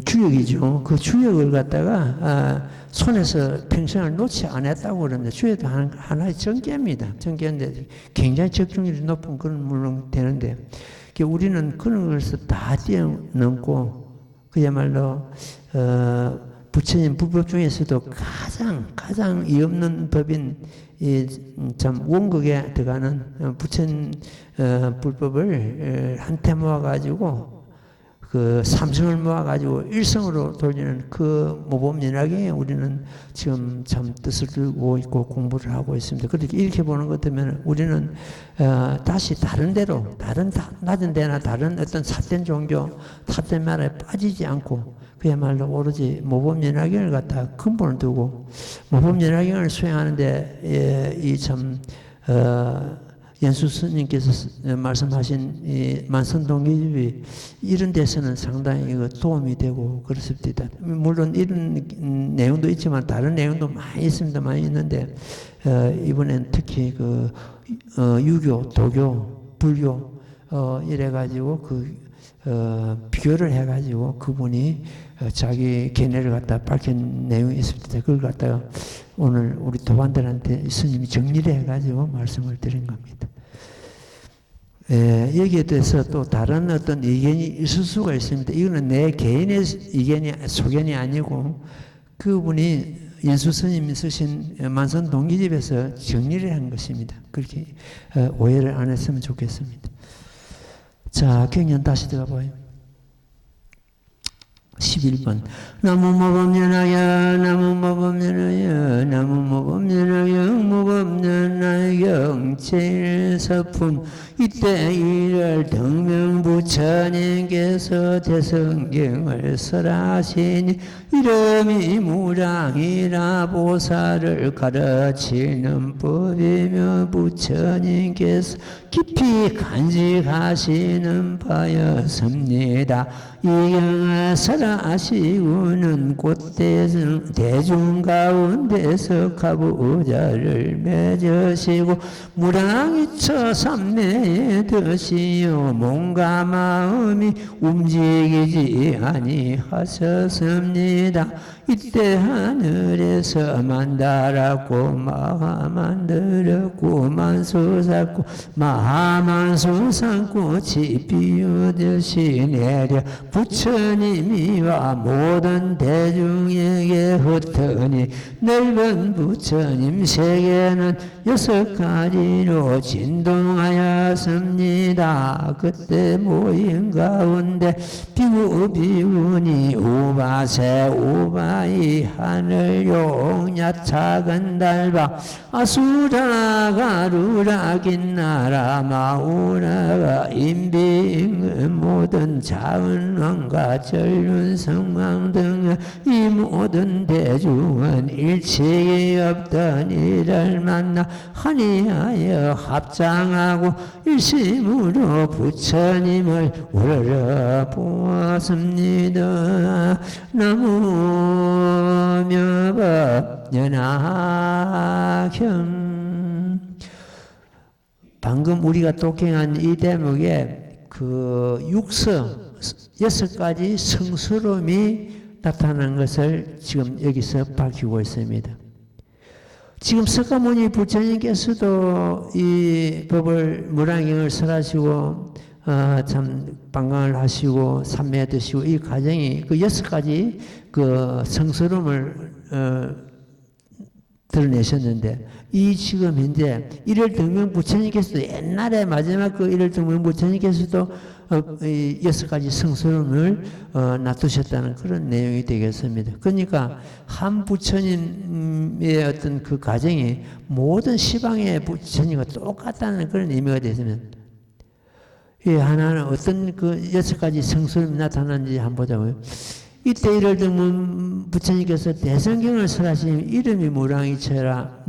주역이죠. 그 주역을 갖다가 손에서 평생을 놓지 않았다고 그러는데 주역도 하나의 정계입니다. 정계인데 굉장히 적중률이 높은 그런 물론 되는데 우리는 그런 것을 다 뛰어넘고 그야말로 부처님 불법 중에서도 가장 이 없는 법인 참 원극에 들어가는 부처님 불법을 한테 모아가지고 그 삼성을 모아가지고 일성으로 돌리는 그 모범연학에 우리는 지금 참 뜻을 들고 있고 공부를 하고 있습니다. 그렇게 이렇게 보는 것 때문에 우리는 다시 다른 데로 낮은 데나 다른 어떤 삿된 종교, 삿된 말에 빠지지 않고 그야말로 오로지 모범연학을 갖다 근본을 두고 모범연학을 수행하는데 이 참 연수 스님께서 말씀하신 이 만선동기집이 이런 데서는 상당히 도움이 되고 그렇습니다. 물론 이런 내용도 있지만 다른 내용도 많이 있습니다. 많이 있는데 이번엔 특히 유교, 도교, 불교 이래가지고 비교를 해가지고 그분이 자기 견해를 갖다 밝힌 내용이 있습니다. 그걸 갖다가 오늘 우리 도반들한테 스님이 정리를 해가지고 말씀을 드린 겁니다. 여기에 대해서 또 다른 어떤 의견이 있을 수가 있습니다. 이거는 내 개인의 의견이 소견이 아니고 그분이 연수 스님이 쓰신 만선 동기집에서 정리를 한 것입니다. 그렇게 오해를 안 했으면 좋겠습니다. 자, 경연 다시 들어봐요. 11번 나무모범연하여 나무모범연하여 나무모범연하여 모범연하여 제일서품 이때 이를 등명부처님께서 대성경을 설하시니 이름이 무량이라 보살을 가르치는 법이며 부처님께서 깊이 간직하시는 바였습니다. 이경을 설하시고는 곧 대중 가운데서 가부자를 맺으시고 무량이처 삼매에 드시어 몸과 마음이 움직이지 아니하셨습니다. 이때 하늘에서 만달았고 마하만들었고 만수샀고 마하만수산꽃이 피어듯이 내려 부처님이와 모든 대중에게 흩으니 넓은 부처님 세계는 6가지로 진동하였습니다. 그때 모임 가운데 비구비구니 우바세 우바이 하늘용 야착은 달바 아수라가 루라긴나라 마우라가 인빙 모든 자은왕과 전륜성왕 등 이 모든 대중은 일체에 없던 이를 만나 한이하여 합장하고 일심으로 부처님을 우러러 보았습니다. 나무묘법연하경 방금 우리가 독행한 이 대목에 그 육성 6가지 성스러움이 나타난 것을 지금 여기서 밝히고 있습니다. 지금 석가모니 부처님께서도 이 법을 무량경을 설하시고 참 방광을 하시고 삼매 드시고 이 과정이 그 6가지 그 성스러움을 드러내셨는데 이 지금 현재 일월등명 부처님께서도 옛날에 마지막 그 일월등명 부처님께서도 이 6가지 성스러움을 놔두셨다는 그런 내용이 되겠습니다. 그러니까 한 부처님의 어떤 그 과정이 모든 시방의 부처님과 똑같다는 그런 의미가 되습니다. 이 하나는 어떤 그 6가지 성스러움이 나타나는지 한번 보자고요. 이때 이를 등문 부처님께서 대성경을 설하시니 이름이 무량이라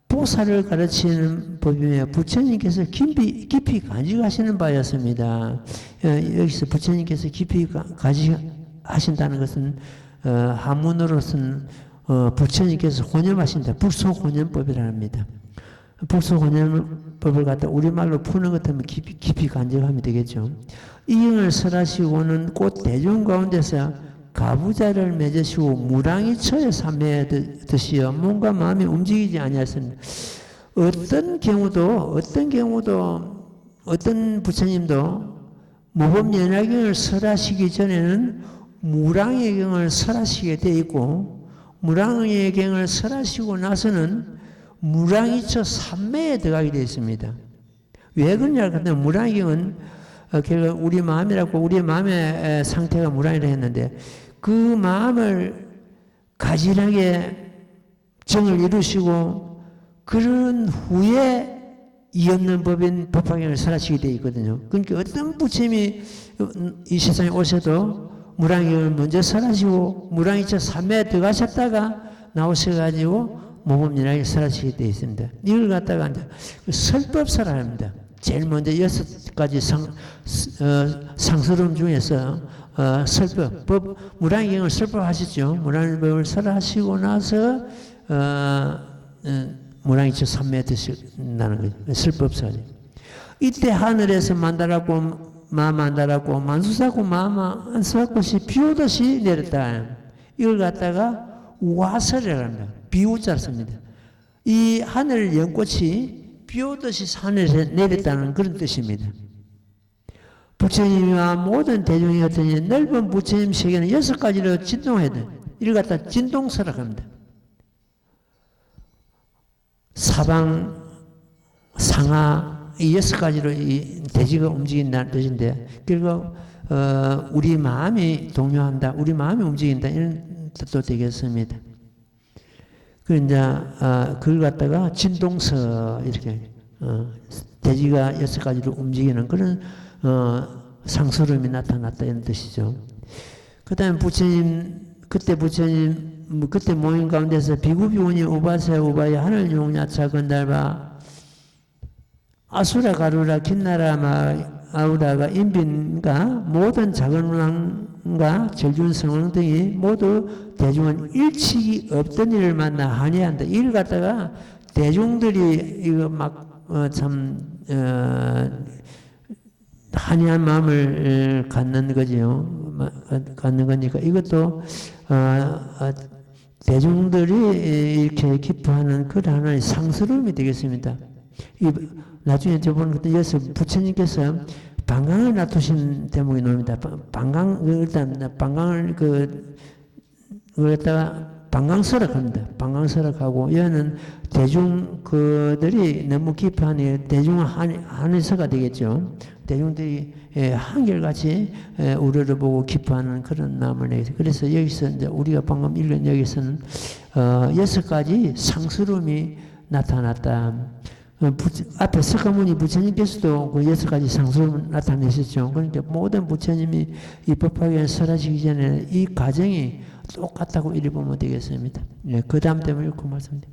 보살을 가르치는 법이며 부처님께서 깊이 간직하시는 바였습니다. 여기서 부처님께서 깊이 간직하신다는 것은 한문으로서는 부처님께서 혼념하신다. 불소혼념법이라 합니다. 복수혼연법을 갖다 우리말로 푸는 것 같으면 깊이 간직하면 되겠죠. 이 경을 설하시고는 곧 대중 가운데서 가부좌를 맺으시고 무랑이처에 삼매듯이요 몸과 마음이 움직이지 아니하였습니다. 어떤 경우도 어떤 부처님도 모범연화경을 설하시기 전에는 무랑의 경을 설하시게 되어 있고 무랑의 경을 설하시고 나서는 무랑이처 삼매에 들어가게 되어 있습니다. 왜 그러냐 하면 무랑의 경은 결국 우리 마음이라고 우리 마음의 상태가 무랑이라 했는데 그 마음을 가진하게 정을 이루시고 그런 후에 이 없는 법인 법화경을 설하시게 되어 있거든요. 그러니까 어떤 부처님이 이 세상에 오셔도 무랑경을 먼저 설하시고 무랑이처 삼매에 들어가셨다가 나오셔가지고 모범연화경을 설하시게 되어 있습니다. 이걸 갖다가 이제 설법설을 합니다. 제일 먼저 6가지 상스러움 중에서 설법, 무랑경을 설법하셨죠. 무랑경을 설하시고 나서 무랑이처 삼매에 드신다는 거죠. 설법설이. 이때 하늘에서 만다라고 만다라고 만수사고 만수사꽃이 비오듯이 내렸다. 이걸 갖다가 와설이라고 합니다. 비오자 씁니다. 이 하늘 연꽃이 비오듯이 산에서 내렸다는 그런 뜻입니다. 부처님과 모든 대중이 같은 넓은 부처님 세계는 6가지로 진동해야 돼. 이걸 갖다 진동설이라고 합니다. 사방, 상하, 이 6가지로 이 대지가 움직인다는 뜻인데, 결국, 우리 마음이 동요한다, 우리 마음이 움직인다, 이런 뜻도 되겠습니다. 그, 이제, 그걸 갖다가 진동서, 이렇게, 대지가 6가지로 움직이는 그런, 상스러움이 나타났다, 이런 뜻이죠. 그 다음에 그때 모임 가운데서 비구비오니 우바세 우바에 하늘 용야 차건달바 아수라 가루라 긴나라 아우라가 인빈과 모든 작은 왕과 절준 성왕 등이 모두 대중은 일칙이 없던 일을 만나 한해한다. 이를 갖다가 대중들이 이거 막 한해한 마음을 갖는 거지요. 갖는 거니까 이것도 대중들이 이렇게 기뻐하는 그런 하나의 상스러움이 되겠습니다. 나중에 저번 여기서 부처님께서 방광을 놔두신 대목이 나옵니다. 일단 방광을 그랬다가 방광설악합니다. 방광설악하고 여는 대중 그들이 너무 기뻐하니 대중은 한의서가 되겠죠. 대중들이 한결같이 우려를 보고 기뻐하는 그런 마음을 내겠어요. 그래서 여기서 이제 우리가 방금 읽은 여기서는 6가지 상스러움이 나타났다. 앞에 석가모니 부처님께서도 그 6가지 상스러움을 나타내셨죠. 그러니까 모든 부처님이 이 법화경을 설하시기 전에 이 과정이 똑같다고 읽어보면 되겠습니다. 네, 그 다음 때문에 읽고 말씀드립니다.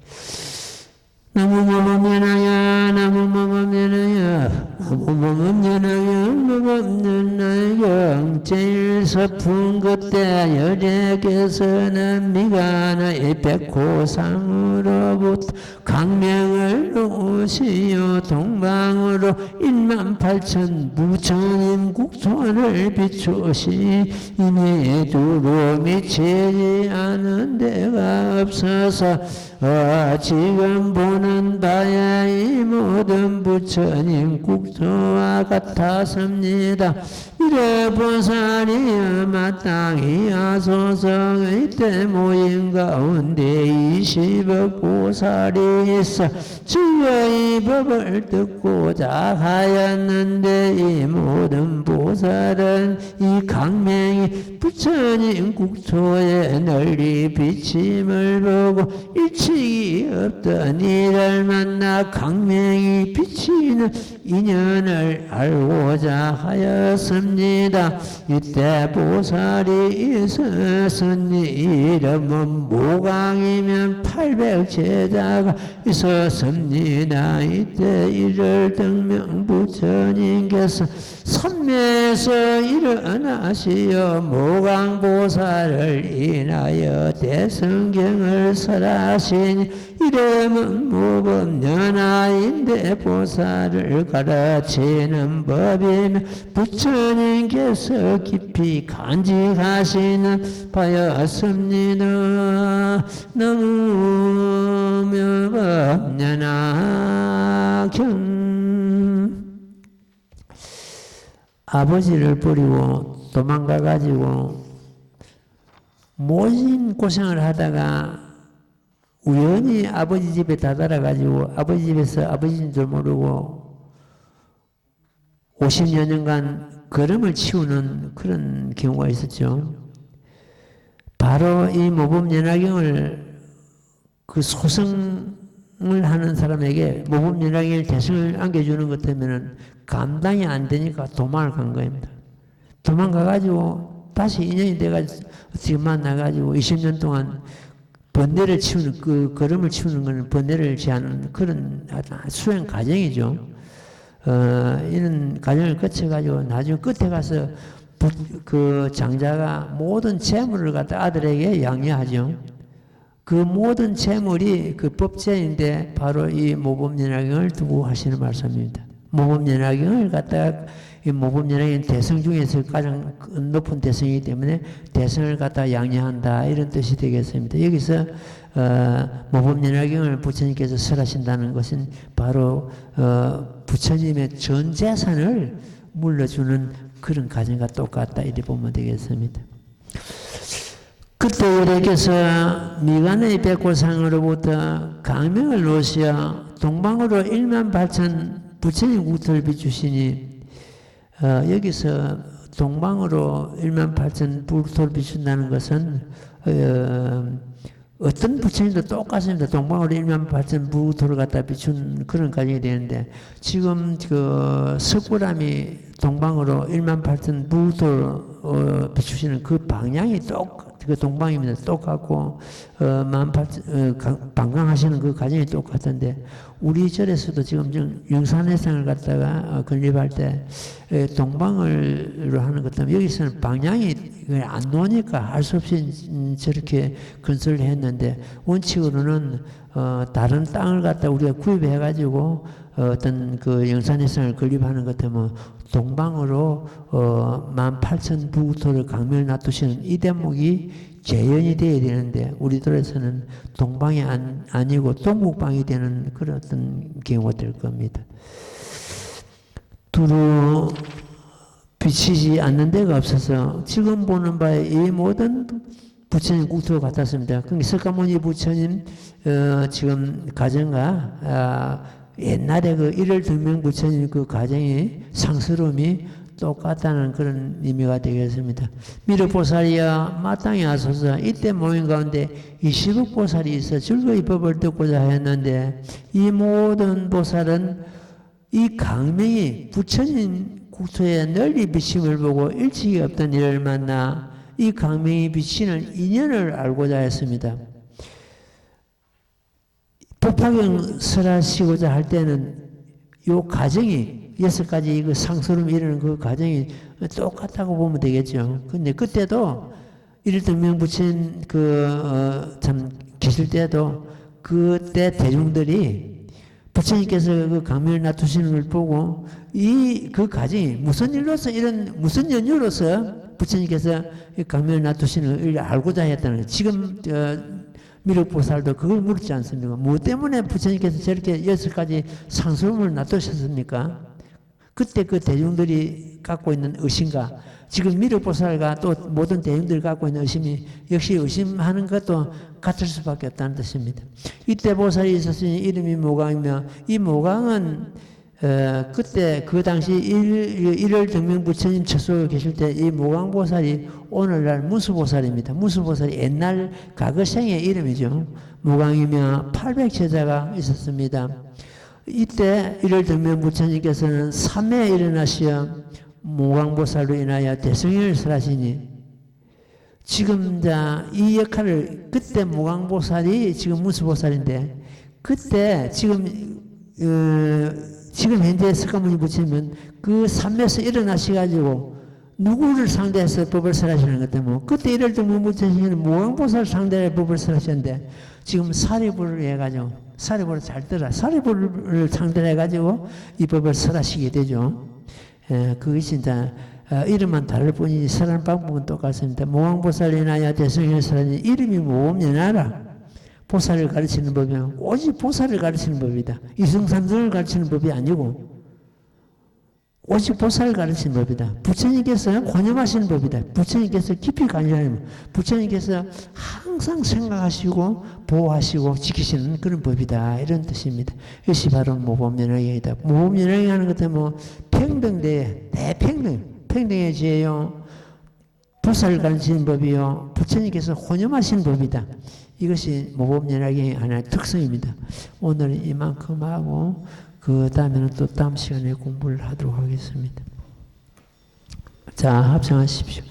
나무모범연하여 나무모범연하여 나무모범연하여 모범연하여 제일서풍 그때 여래께서는 미간의 백호상으로부터 강명을 놓으시어 동방으로 18,000 부처님 국토를 비추시 이미 두루 미치지 않은 데가 없어서 지금 보는 바야 이 모든 부처님 국토와 같았습니다. 이래 보살이 마땅히 하소서의 때 모임 가운데 20억 보살이 있어 주의 법을 듣고자 하였는데 이 모든 보살은 이 강명이 부처님 국토에 널리 비침을 보고 일칙이 없던 이를 만나 강명이 비치는 인연을 알고자 하였습니다. 이때 보살이 있었으니 이름은 모강이면 800제자가 있었습니다. 이때 이를 등명 부처님께서 선매에서 일어나시어 모강보살을 인하여 대성경을 설하시니 이름은 무법연하인데 보살을 가르치는 법이며 부처님께서 깊이 간직하시는 바였습니다. 너무 묘법연하경. 아버지를 버리고 도망가가지고 모진 고생을 하다가 우연히 아버지 집에 다다라가지고 아버지 집에서 아버지인 줄 모르고 50여 년간 걸음을 치우는 그런 경우가 있었죠. 바로 이 모범연화경을 그 소승을 하는 사람에게 모범연화경을 대승을 안겨주는 것 때문에 감당이 안 되니까 도망을 간 겁니다. 도망가가지고 다시 인연이 돼가지고 지금 만나가지고 20년 동안 번뇌를 치우는, 그 걸음을 치우는 것은 번뇌를 제하는 그런 수행 과정이죠. 이런 과정을 거쳐가지고 나중에 끝에 가서 그 장자가 모든 재물을 갖다 아들에게 양해하죠. 그 모든 재물이 그 법제인데 바로 이 모범연화경을 두고 하시는 말씀입니다. 모범연화경을 갖다가 이 모범연화경 대성 중에서 가장 높은 대성이기 때문에 대성을 갖다 양해한다 이런 뜻이 되겠습니다. 여기서 모범연화경을 부처님께서 설하신다는 것은 바로 부처님의 전 재산을 물려주는 그런 과정과 똑같다 이렇게 보면 되겠습니다. 그때 이렇게서 미간의 백고상으로부터 강명을 놓으시어 동방으로 18,000 부처님 국토를 비추시니 여기서 동방으로 18,000 국토를 비춘다는 것은 어떤 부처님도 똑같습니다. 동방으로 18,000 국토를 갖다 비춘 그런 과정이 되는데 지금 그 석굴암이 동방으로 18,000 국토를 비추시는 그 방향이 그 동방입니다. 똑같고 18,000 방광하시는 그 과정이 똑같은데 우리 절에서도 지금 영산회상을 갖다가 건립할 때 동방으로 하는 것 때문에 여기서는 방향이 안 나오니까 할 수 없이 저렇게 건설을 했는데 원칙으로는 다른 땅을 갖다 우리가 구입해 가지고 어떤 그 영산회상을 건립하는 것 때문에 동방으로 18,000 부토를 강명을 놔두시는 이 대목이 재현이 되어야 되는데 우리들에서는 동방이 아니고 동북방이 되는 그런 어떤 경우가 될 겁니다. 두루 비치지 않는 데가 없어서 지금 보는 바에 이 모든 부처님 국토가 같았습니다. 그러니까 석가모니 부처님 지금 가정과 옛날에 그 일월등명 부처님 그 가정의 상스러움이 똑같다는 그런 의미가 되겠습니다. 미륵보살이여 마땅히 하소서. 이때 모임 가운데 20억 보살이 있어 즐거이 법을 듣고자 하였는데 이 모든 보살은 이 강명이 부처님 국토에 널리 비침을 보고 일찍이 없던 일을 만나 이 강명이 비치는 인연을 알고자 했습니다. 법화경 설하시고자 할 때는 요 과정이 6가지 이거 상소름 이르는 그 과정이 똑같다고 보면 되겠죠. 근데 그때도 일등명 부처님 참 계실 때도 그때 대중들이 부처님께서 그 강명을 놔두시는 걸 보고 그 과정이 무슨 일로서 무슨 연유로서 부처님께서 강명을 놔두시는 걸 알고자 했다는 거예요. 지금 미륵보살도 그걸 물었지 않습니까? 뭐 때문에 부처님께서 저렇게 6가지 상소름을 놔두셨습니까? 그때 그 대중들이 갖고 있는 의심과 지금 미륵보살과 또 모든 대중들이 갖고 있는 의심이 역시 의심하는 것도 같을 수밖에 없다는 뜻입니다. 이때 보살이 있었으니 이름이 모강이며 이 모강은 그때 그 당시 일월등명 부처님 처소에 계실 때 이 모강보살이 오늘날 무수보살입니다. 무수보살이 옛날 과거생의 이름이죠. 모강이며 800제자가 있었습니다. 이때 일월등명 부처님께서는 3회에 일어나시어 모강보살로 인하여 대성행을 설하시니 지금 이 역할을 그때 모강보살이 지금 무수보살인데 그때 지금 현재 석가모니 부처님은 그 삼매에서 일어나셔가지고 누구를 상대해서 법을 설하시는 것 때문에 그때 일월등명 부처님은 모강보살 상대로 법을 설하셨는데 지금 사리부를 해가지고 사리부를 잘 들어. 사리부를 상대로 해가지고 이 법을 설하시게 되죠. 그것이 이제 이름만 다를 뿐이지 설하는 방법은 똑같습니다. 모왕보살이나야 대승현사라니 이름이 모범연하라. 보살을 가르치는 법이면 오직 보살을 가르치는 법이다. 이승삼성을 가르치는 법이 아니고 오직 보살을 가르치는 법이다. 부처님께서 권념하시는 법이다. 부처님께서 깊이 관여하는 법. 부처님께서 항상 생각하시고 보호하시고 지키시는 그런 법이다. 이런 뜻입니다. 이것이 바로 모범연하경이다. 모범연하경 하는 것은 뭐 평등대, 평등의 지혜요. 보살을 가르치는 법이요. 부처님께서 권념하시는 법이다. 이것이 모범연하경의 하나의 특성입니다. 오늘은 이만큼 하고 그 다음에는 또 다음 시간에 공부를 하도록 하겠습니다. 자, 합창하십시오.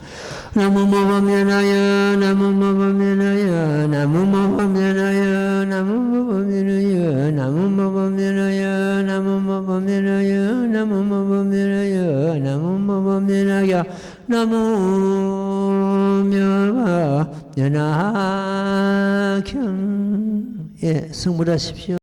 나무 모범연하여 나무 모범연하여 나무 모범연하여 나무 모범연하여 나무 모범연하여 나무 모범연하여 나무 모범연하여 나무 모범연하여 나무 모범연하경. 예, 성불하십시오.